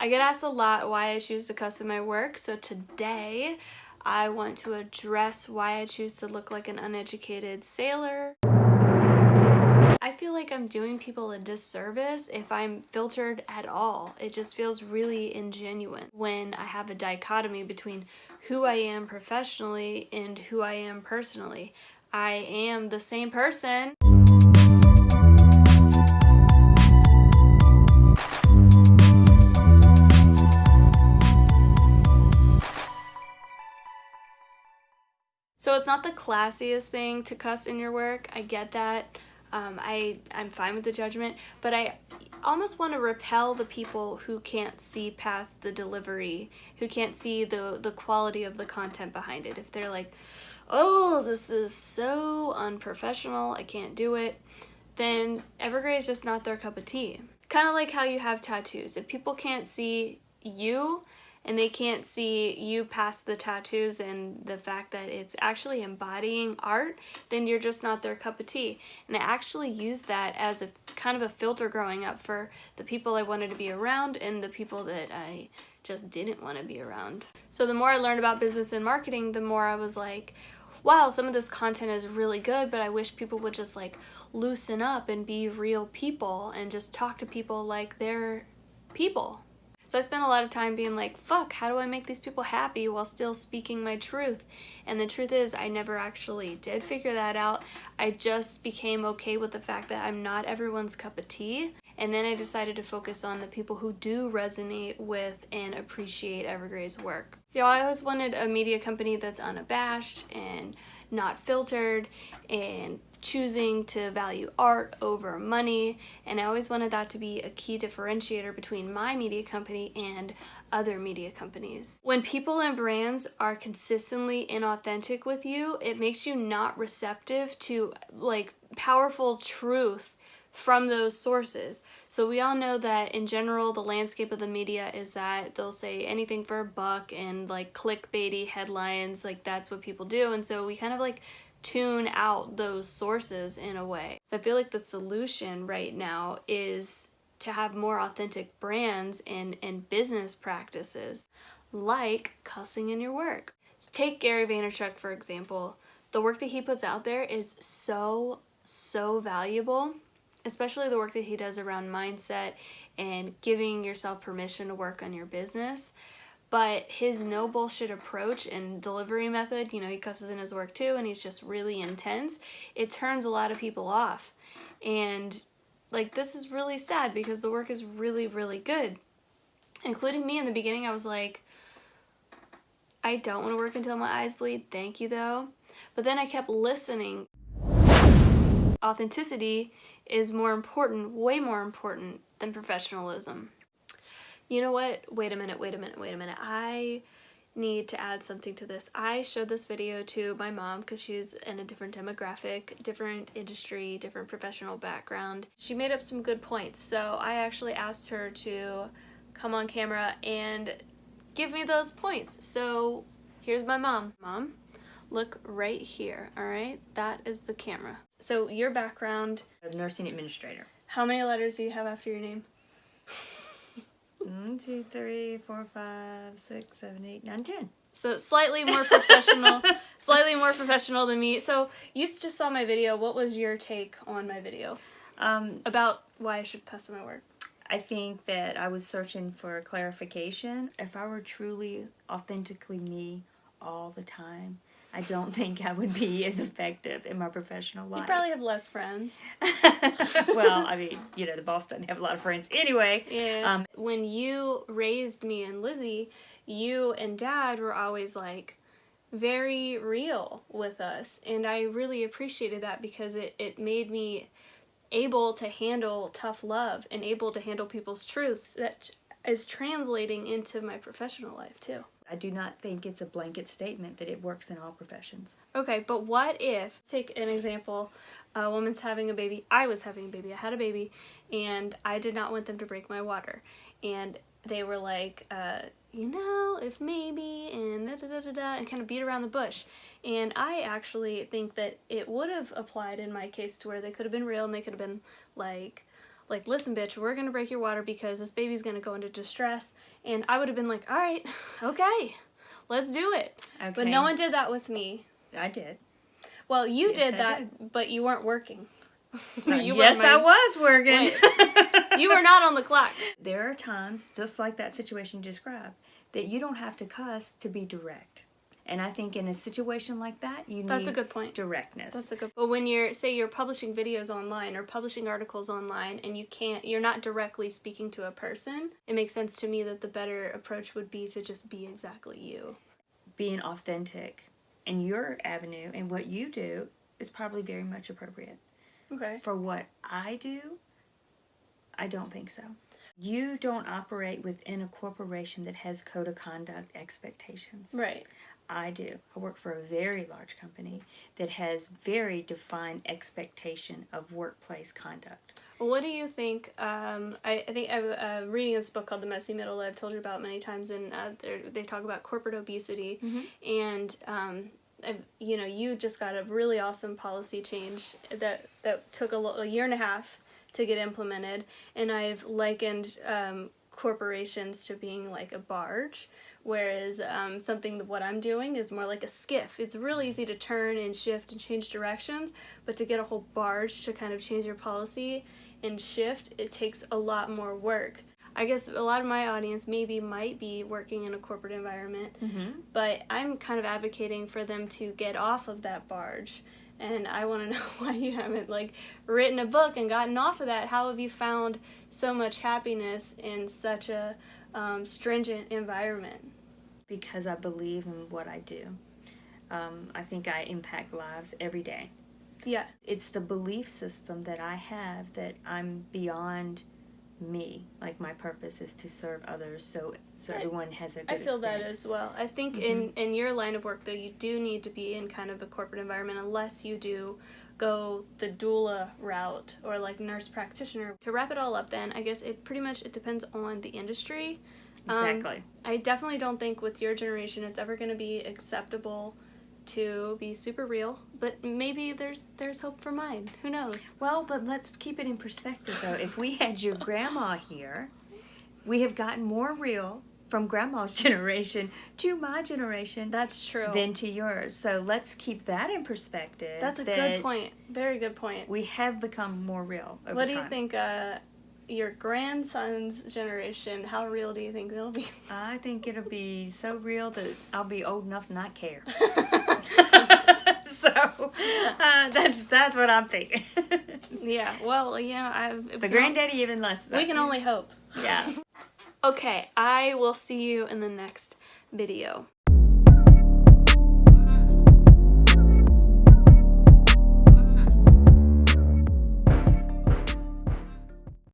I get asked a lot why I choose to cuss in my work, so today I want to address why I choose to look like an uneducated sailor. I feel like I'm doing people a disservice if I'm filtered at all. It just feels really ingenuine when I have a dichotomy between who I am professionally and who I am personally. I am the same person. So it's not the classiest thing to cuss in your work. I get that. I'm fine with the judgment, but I almost want to repel the people who can't see past the delivery, who can't see the quality of the content behind it. If they're like, oh, this is so unprofessional, I can't do it, then Evergray is just not their cup of tea. Kind of like how you have tattoos. If people can't see you, and they can't see you past the tattoos and the fact that it's actually embodying art, then you're just not their cup of tea. And I actually used that as a kind of a filter growing up for the people I wanted to be around and the people that I just didn't want to be around. So the more I learned about business and marketing, the more I was like, wow, some of this content is really good, but I wish people would just like loosen up and be real people and just talk to people like they're people. So I spent a lot of time being like, fuck, how do I make these people happy while still speaking my truth? And the truth is, I never actually did figure that out. I just became okay with the fact that I'm not everyone's cup of tea. And then I decided to focus on the people who do resonate with and appreciate Evergray's work. I always wanted a media company that's unabashed and not filtered and choosing to value art over money, and I always wanted that to be a key differentiator between my media company and other media companies. When people and brands are consistently inauthentic with you, it makes you not receptive to like powerful truth from those sources. So we all know that in general the landscape of the media is that they'll say anything for a buck and like clickbaity headlines, like that's what people do, and so we kind of like tune out those sources in a way. So I feel like the solution right now is to have more authentic brands and business practices, like cussing in your work. So take Gary Vaynerchuk, for example. The work that he puts out there is so valuable, especially the work that he does around mindset and giving yourself permission to work on your business. But his no bullshit approach and delivery method, he cusses in his work too, and he's just really intense. It turns a lot of people off. And like, this is really sad because the work is really, really good. Including me in the beginning, I was like, I don't want to work until my eyes bleed. Thank you though. But then I kept listening. Authenticity is more important, way more important than professionalism. You know what? Wait a minute. I need to add something to this. I showed this video to my mom because she's in a different demographic, different industry, different professional background. She made up some good points, so I actually asked her to come on camera and give me those points. So here's my mom. Mom, look right here, all right? That is the camera. So your background. Nursing administrator. How many letters do you have after your name? 1, 2, 3, 4, 5, 6, 7, 8, 9, 10. So slightly more professional, slightly more professional than me. So you just saw my video. What was your take on my video about why I should cuss in my work? I think that I was searching for clarification. If I were truly, authentically me all the time, I don't think I would be as effective in my professional life. You probably have less friends. Well, I mean, the boss doesn't have a lot of friends anyway. Yeah. When you raised me and Lizzie, you and Dad were always like very real with us, and I really appreciated that because it made me able to handle tough love and able to handle people's truths that is translating into my professional life too. I do not think it's a blanket statement that it works in all professions. Okay, but what if, take an example, a woman's having a baby, I was having a baby, I had a baby, and I did not want them to break my water. And they were like, if maybe, and da-da-da-da-da, and kind of beat around the bush. And I actually think that it would have applied in my case to where they could have been real and they could have been like, like, listen, bitch, we're gonna break your water because this baby's gonna go into distress. And I would have been like, all right, okay, let's do it. Okay. But no one did that with me. I did. Well, you Yes, did I that, but you weren't working. Yes, I was working. Wait, you were not on the clock. There are times, just like that situation you described, that you don't have to cuss to be direct. And I think in a situation like that, you need That's a good point. directness. That's a good. But when you're publishing videos online or publishing articles online, and you're not directly speaking to a person, it makes sense to me that the better approach would be to just be exactly you. Being authentic in your avenue and what you do is probably very much appropriate. Okay. For what I do, I don't think so. You don't operate within a corporation that has code of conduct expectations. Right. I do. I work for a very large company that has very defined expectation of workplace conduct. What do you think? I think I'm reading this book called The Messy Middle that I've told you about many times, and they talk about corporate obesity, and you just got a really awesome policy change that took a year and a half to get implemented, and I've likened corporations to being like a barge, whereas what I'm doing is more like a skiff. It's really easy to turn and shift and change directions, but to get a whole barge to kind of change your policy and shift, it takes a lot more work. I guess a lot of my audience might be working in a corporate environment, but I'm kind of advocating for them to get off of that barge. And I want to know why you haven't written a book and gotten off of that. How have you found so much happiness in such a stringent environment? Because I believe in what I do. I think I impact lives every day. Yeah. It's the belief system that I have that I'm beyond me. Like, my purpose is to serve others so everyone has a good experience. I feel that as well. I think in your line of work, though, you do need to be in kind of a corporate environment unless you do go the doula route or nurse practitioner. To wrap it all up then, I guess it depends on the industry. Exactly. I definitely don't think with your generation it's ever going to be acceptable to be super real, but maybe there's hope for mine. Who knows? Well, but let's keep it in perspective, though. If we had your grandma here, we have gotten more real from grandma's generation to my generation. That's true. Than to yours. So let's keep that in perspective. That's a good point. Very good point. We have become more real over time. What do you think your grandson's generation, how real do you think they'll be? I think it'll be so real that I'll be old enough to not care. So that's what I'm thinking. Yeah, well, the granddaddy even less. We can only hope. Yeah. Okay, I will see you in the next video.